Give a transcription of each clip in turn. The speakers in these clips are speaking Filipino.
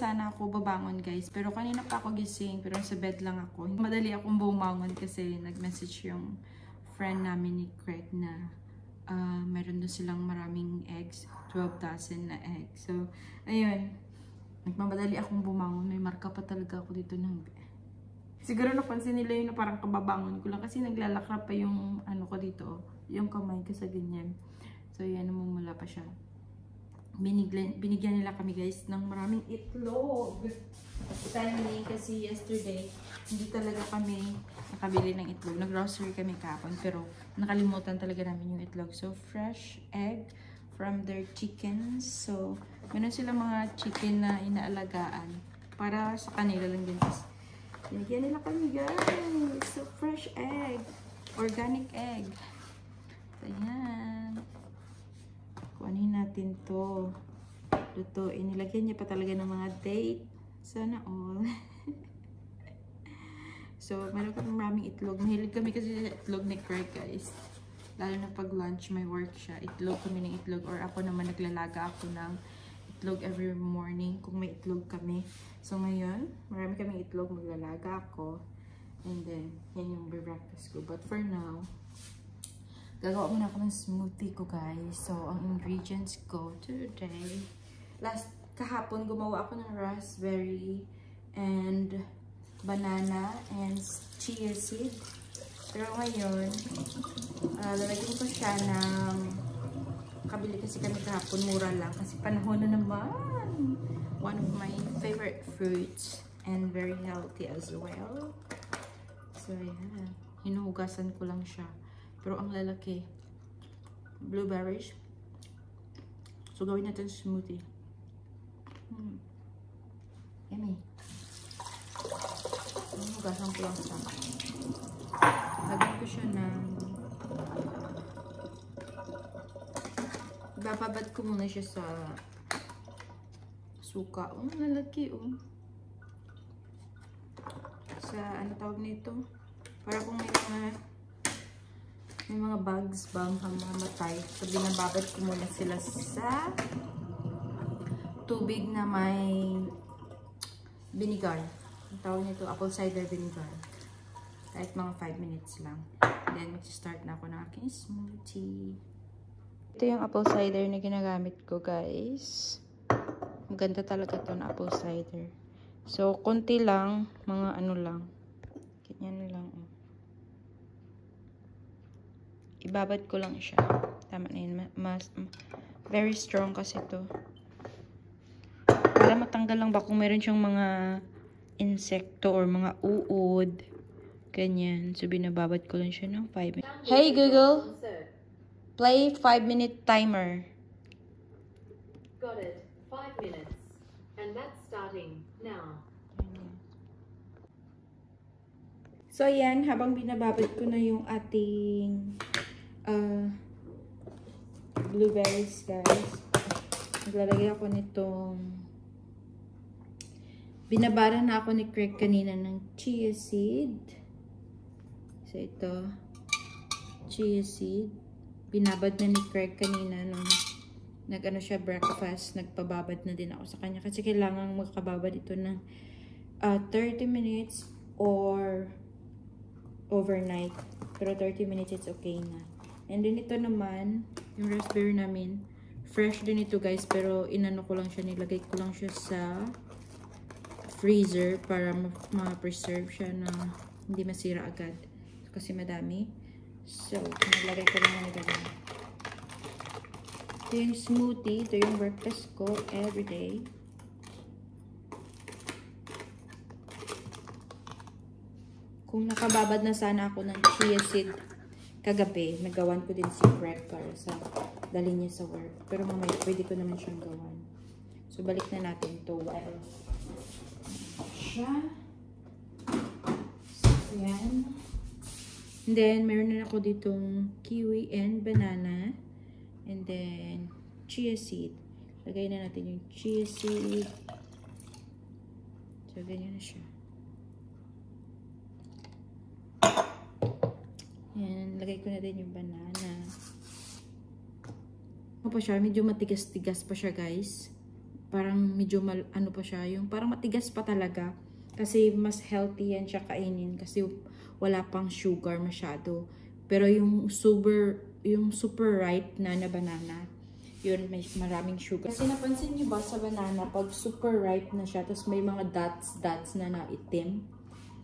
sana ako babangon guys. Pero kanina pa ako gising. Pero sa bed lang ako. Madali akong bumangon kasi nag-message yung friend namin ni Craig na meron doon silang maraming eggs. 12,000 na eggs. So, ayun. Nagmamadali akong bumangon. May marka pa talaga ako dito ng siguro napansin nila yun na parang kababangon ko lang. Kasi naglalakra pa yung ano ko dito. Yung kamay ko sa ganyan. So, yan. Namumula pa siya. Binigyan nila kami guys ng maraming itlog. Timing kasi yesterday hindi talaga kami nakabili ng itlog. Nag-grocery kami kahapon pero nakalimutan talaga namin yung itlog. So fresh egg from their chickens. So meron silang mga chicken na inaalagaan para sa kanila lang din. Binigyan nila kami guys. So fresh egg. Organic egg. So yan. Kuhanin natin to. Lutuin. Nilagyan niya pa talaga ng mga date. Sana all. So, meron kami maraming itlog. Mahilig kami kasi itlog ni Craig, guys. Lalo na pag lunch, may work siya. Itlog kami ng itlog. Or ako naman, naglalaga ako ng itlog every morning kung may itlog kami. So, ngayon, marami kaming itlog. Maglalaga ako. And then, yan yung breakfast ko. But for now, gagawa muna ako ng smoothie ko guys. So, ang ingredients ko today. Kahapon, gumawa ako ng raspberry and banana and chia seed. Pero ngayon, lalagyan ko siya ng kabili kasi kami kahapon. Mura lang. Kasi panahon na naman. One of my favorite fruits. And very healthy as well. So, yeah. Hinuhugasan ko lang siya. Pero ang lalaki. Blueberries. So, gawin natin smoothie. Yummy. Hugasan ko lang siya. Lagyan ko siya ng bababad ko muna siya sa suka. Oh, lalaki oh. Sa ano tawag nito? Para kung may mga bugs ba mamatay. So, binababad ko muna sila sa tubig na may vinegar. Ang tawag nito, apple cider vinegar. Kahit mga 5 minutes lang. Then, mag-start na ako ng aking smoothie. Ito yung apple cider na ginagamit ko, guys. Ang ganda talaga ito na apple cider. So, konti lang. Mga ano lang. Ganyan lang. Ibabad ko lang siya. Tama na yun. Very strong kasi ito. Para matanggal lang ba kung meron siyang mga insekto or mga uod. Ganyan. So, binababad ko lang siya ng 5 minutes. Hey, Google! Play 5-minute timer. Got it. 5 minutes. And that's starting now. So, yan. Habang binababad ko na yung ating blueberries, guys. Naglalagay ako nitong binabara na ako ni Craig kanina ng chia seed. So, ito. Chia seed. Binabad na ni Craig kanina nung nag-ano siya breakfast. Nagpababad na din ako sa kanya. Kasi kailangan magkababad ito ng 30 minutes or overnight. Pero 30 minutes, it's okay na. And then ito naman, yung raspberry namin. Fresh din ito guys. Pero inano ko lang siya. Nilagay ko lang siya sa freezer para ma-preserve siya na hindi masira agad. Kasi madami. So, naglagay ko lang na nilagay. Ito yung smoothie. Ito yung breakfast ko everyday. Kung nakababad na sana ako ng chia seed kagabi, nagawan ko din si Craig para sa dali niya sa work. Pero mamaya, pwede ko naman siyang gawan. So, balik na natin ito while siya. So, yan. And then, meron na ako ditong kiwi and banana. And then, chia seed. Lagay na natin yung chia seed. So, ganyan na siya. Yan. Lagay ko na din yung banana. Ano pa siya? Medyo matigas-tigas pa siya, guys. parang medyo ano pa siya, yung parang matigas pa talaga. Kasi mas healthy yan siya kainin kasi wala pang sugar masyado. Pero yung super ripe na banana, yun may maraming sugar. Kasi napansin niyo ba sa banana, pag super ripe na siya, tapos may mga dots na itim.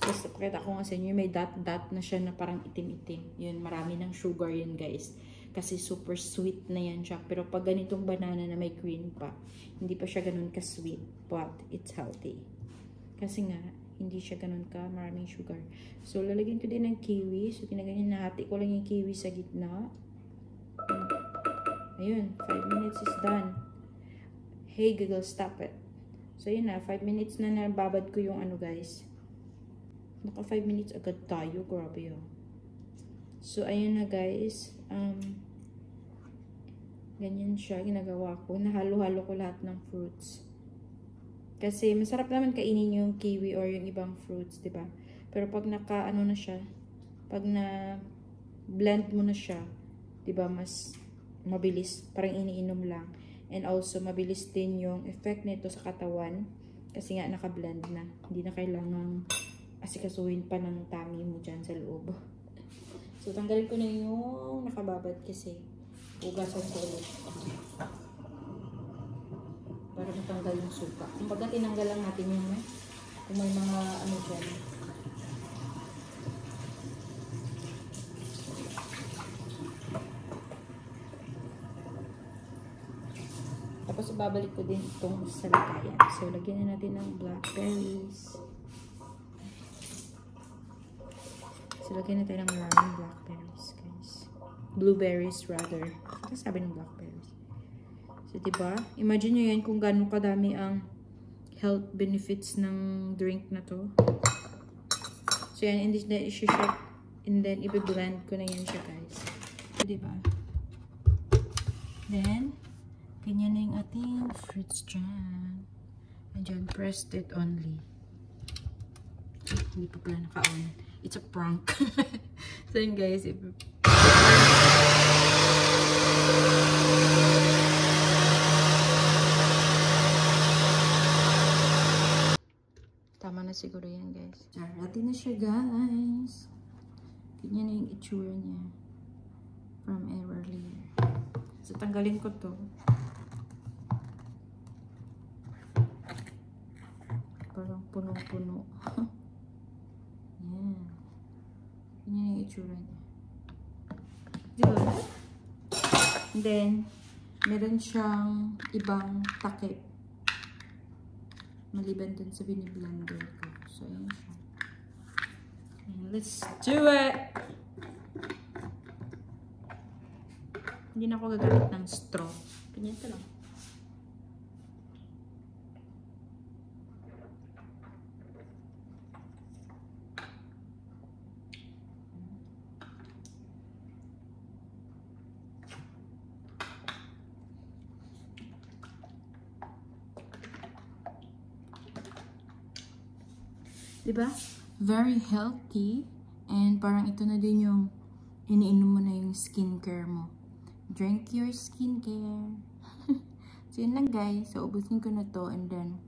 Tapos pakita ko nga sa inyo, may dot na siya na parang itim-itim. Yun, marami ng sugar yun guys. Kasi super sweet na yan siya. Pero pag ganitong banana na may green pa, hindi pa siya ganun ka-sweet. But it's healthy. Kasi nga, hindi siya ganun ka maraming sugar. So, lalagyan ko din ng kiwi. So, kinaganyan nahati ko lang yung kiwi sa gitna. Ayun, 5 minutes is done. Hey Google, stop it. So, yun na, 5 minutes na nababad ko yung ano guys. Naka 5 minutes agad tayo. Grabe yun. So, ayun na guys. Ganyan siya. Ginagawa ko. Nahalo-halo ko lahat ng fruits. Kasi masarap naman kainin yung kiwi or yung ibang fruits, diba? Pero pag ano na siya, pag na blend mo na siya, diba, mas mabilis, parang iniinom lang. And also, mabilis din yung effect nito sa katawan. Kasi nga, naka-blend na. Hindi na kailangang asikasuhin pa ng tummy mo dyan sa loob. So, tanggalin ko na yung nakababad kasi ugasan ko ulit. Para matanggal yung suka. Kumbaga, tinanggal lang natin yung kung may mga ano dyan. Tapos, babalik ko din itong salikayan. So, lagyan na natin ng blackberries. So, lagyan natin ng maraming blackberries, guys. Blueberries, rather. Ito sabi ng blackberries. So, diba? Imagine nyo yan kung gano'ng kadami ang health benefits ng drink na to. So, yan. And then, i-blend ko na yan siya, guys. So, diba? Then, ganyan na yung ating fruits dyan. And dyan, pressed it only. Hindi pa pala naka-on. It's a prank. So, yun, guys. Tama na siguro yan, guys. Ready na siya, guys. Ganyan na yung itsura niya. From earlier. So, tanggalin ko to. Parang punong-puno. Yan. Ganyan yung itsura niya. Diba? And then, meron siyang ibang takip. Maliban dun sa biniblender ko. So, ayan siya. Okay, let's do it! Hindi na ako gagamit ng straw. Ganyan ito lang. Diba? Very healthy. And parang ito na din yung iniinom mo na yung skincare mo. Drink your skincare. So, yun lang guys. So, ubusin ko na to and then...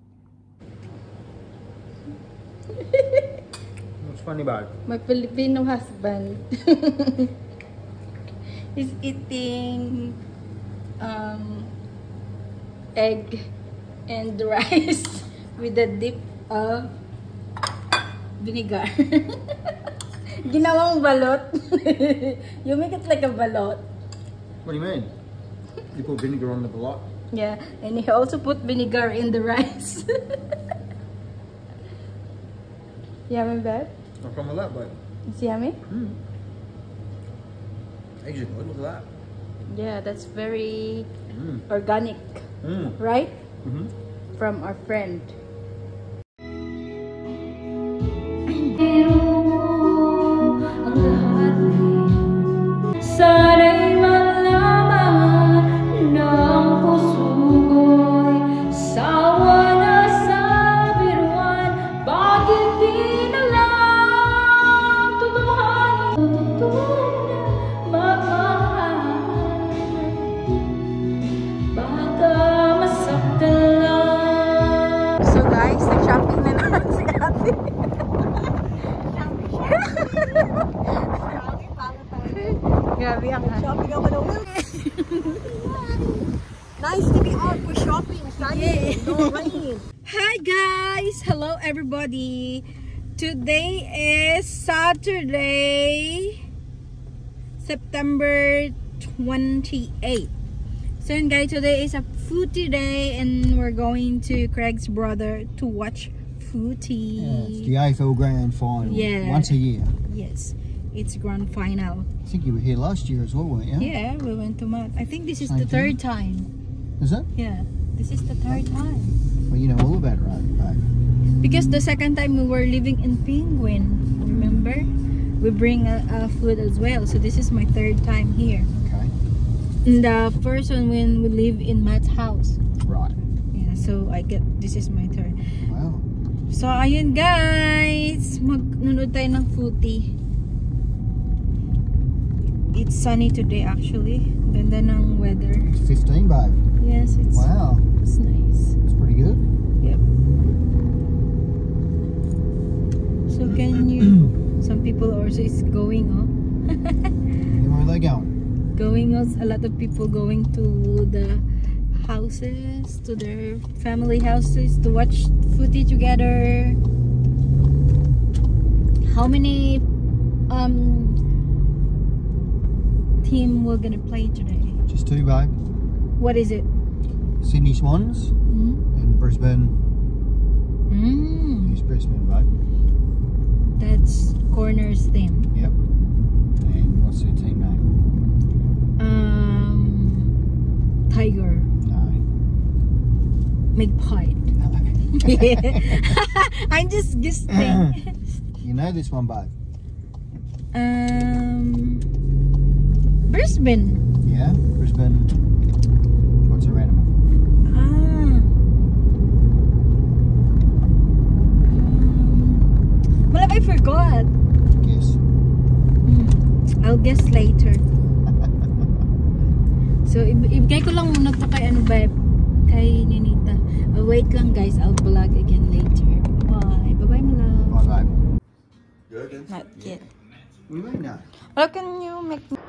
What's funny about it? My Filipino husband is eating egg and rice with a dip of vinegar. Ginawang balot. You make it like a balot. What do you mean? You put vinegar on the balot? Yeah, and he also put vinegar in the rice. Yummy, babe? What's wrong with that, babe? It's yummy? Eggs are good, look at that. Yeah, that's very organic. Right? From our friend. Sana'y malaman ng puso ko'y sawa na sa biruan. Bakit di na lang tutuhanin? Tutunan magmahal. Baka masaktan lang. Grabe ang Shopping ako ng Nice to be out for shopping. Sunny. No rain. Hi guys! Hello everybody! Today is Saturday, September 28. So yun guys, today is a footy day and we're going to Craig's brother to watch footy. Yeah, it's the AFL Grand Final. Yeah. Once a year. Yes, it's grand final. I think you were here last year as well, weren't you? Yeah, we went to Matt. I think this is Same the thing. third time. Is it? Yeah, this is the third time. Well, you know all about it, right? Because the second time we were living in Penguin, remember? We bring a food as well. So this is my third time here. Okay. And the first one when we live in Matt's house. Right. Yeah, so this is my third. Wow. So ayun guys, magnunod tayo ng footy. It's sunny today actually. Ganda ng weather. It's 15, babe. Yes, it's nice. It's pretty good. Yep. So can you? Some people also is going. And where are they going? Going us. A lot of people going to the houses, to their family houses to watch footy together. How many team we're gonna play today? Just two, babe. What is it? Sydney Swans and Brisbane. Who's Brisbane, babe? That's Corner's team. Yep. And what's their team name? Tiger. No. Magpie. I'm just guessing. You know this one, babe? Brisbane. Yeah? Brisbane. What's her animal? Well, I forgot. Guess. I'll guess later. So, ibigay ko lang muna to kay kay Ninita. Wait lang guys, I'll vlog again later. Bye. Bye-bye, my love. Bye, babe. Not yet. We may know. Well, can you make me...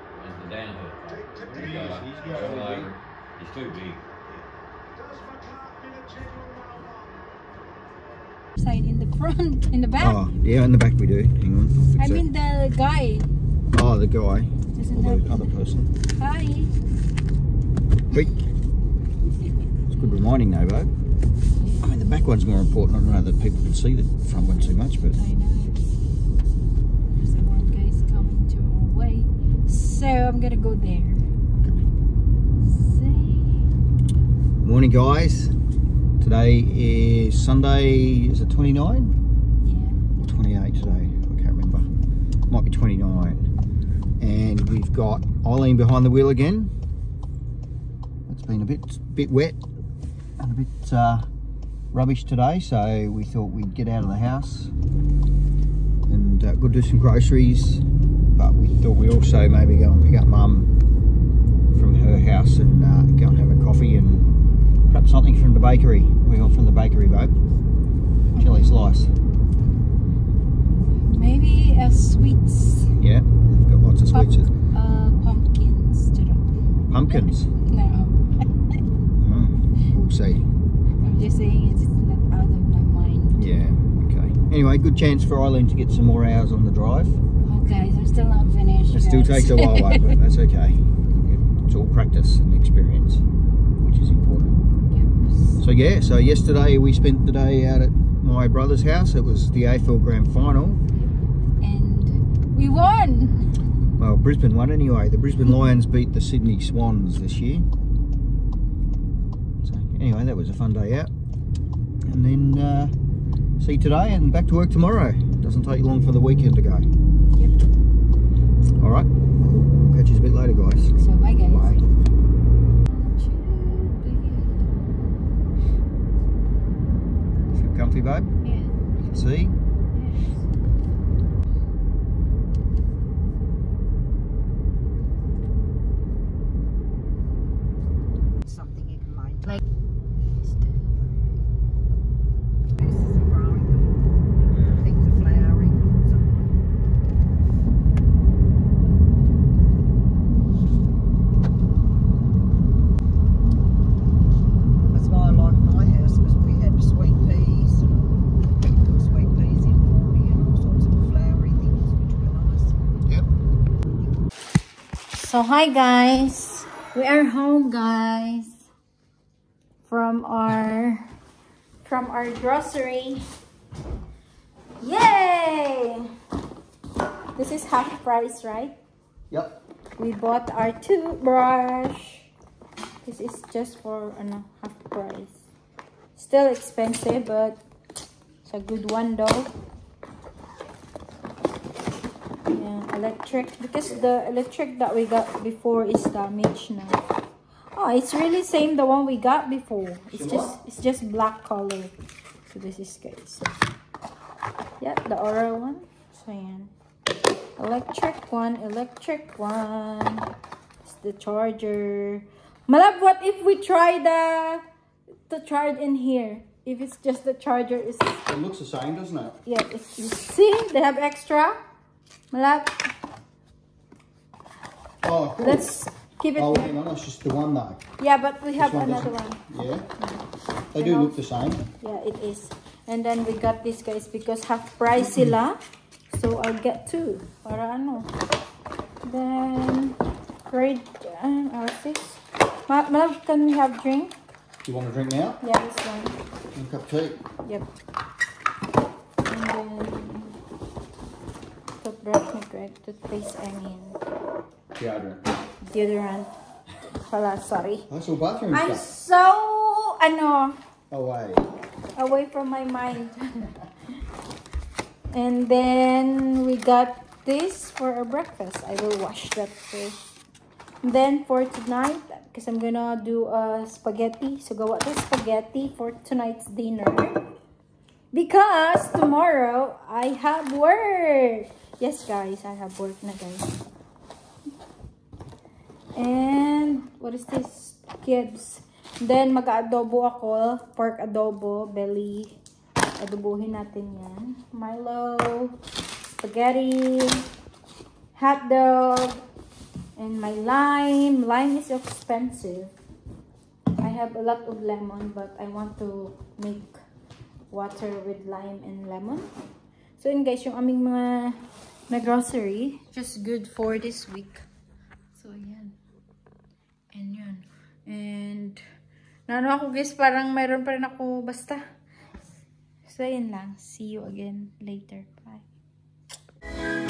He's too big. Side in the front, in the back. Oh, yeah, in the back we do. Hang on. I'll fix I that. mean the guy. Oh, the guy. Doesn't Or the have... other person. Hi. Quick. It's good reminding though, babe. I mean, the back one's more important. I don't know that people can see the front one too much, but... I know. There's one guy's coming to our way. So I'm gonna go there. Morning, guys. Today is Sunday. Is it 29? Yeah. Or 28 today? I can't remember. Might be 29. And we've got Eileen behind the wheel again. It's been a bit wet and a bit rubbish today, so we thought we'd get out of the house and go do some groceries. But we thought we'd also maybe go and pick up Mum from her house and go and have a coffee and perhaps something from the bakery. We got from the bakery, babe. Jelly slice. Maybe sweets. Yeah, they've got lots of sweets. Pumpkins. Pumpkins. No. We'll see. I'm just saying it's not out of my mind. Yeah, okay. Anyway, good chance for Eileen to get some more hours on the drive. Oh guys, I'm still not finished. It still takes a while, babe, but that's okay. It's all practice and experience, which is important. Yep. So yeah, so yesterday we spent the day out at my brother's house. It was the AFL Grand Final. And we won! Well, Brisbane won anyway. The Brisbane Lions beat the Sydney Swans this year. So anyway, that was a fun day out. And then see you today and back to work tomorrow. Doesn't take long for the weekend to go. Yep. Alright, we'll catch you a bit later, guys. So bye guys. Bye. Feel comfy, babe? Yeah. You can see? Something you can mind. Like Places are growing. Things are flowering. So hi guys, we are home guys from our grocery. Yay! This is half price, right? Yep. We bought our toothbrush. This is just for half price. Still expensive, but it's a good one though. Yeah, electric, because the electric that we got before is damaged now. Oh, it's really same the one we got before. It's just black color. So this is guys. Yeah, the Aura one. So yan. Electric one. It's the charger. Malab, what if we try to charge in here? If it's just the charger, is It looks the same, doesn't it? yeah. You see, they have extra. Malab, Oh, cool. let's keep it. Oh, hang on, that's just the one though. Yeah, but we have one another doesn't. one. Yeah. They do look the same. Yeah, it is. And then we got this guys because half price sila. So I'll get two. Para ano. Then grade R6. Malab, can we have drink? You want a drink now? Yeah, this one. And a cup of tea? Yep. And then toothbrush ni Greg. Toothpaste, I mean. Deodorant. Wala, sorry. That's all bathroom I'm stuff. so, away from my mind. And then we got this for our breakfast. I will wash that first. Then for tonight, because I'm gonna do spaghetti. So gawa tayo spaghetti for tonight's dinner. Because tomorrow I have work. Yes guys, I have work na guys. And what is this? Kids. Then mag-adobo ako. Pork adobo, belly. Adobohin natin yan. Milo, spaghetti, hot dog, and my lime. Lime is expensive. I have a lot of lemon, but I want to make water with lime and lemon. So yun guys, yung aming mga na grocery. Just good for this week. So yan. And yun. And naano ako guys, parang mayroon pa rin ako basta. So yun lang. See you again later. Bye.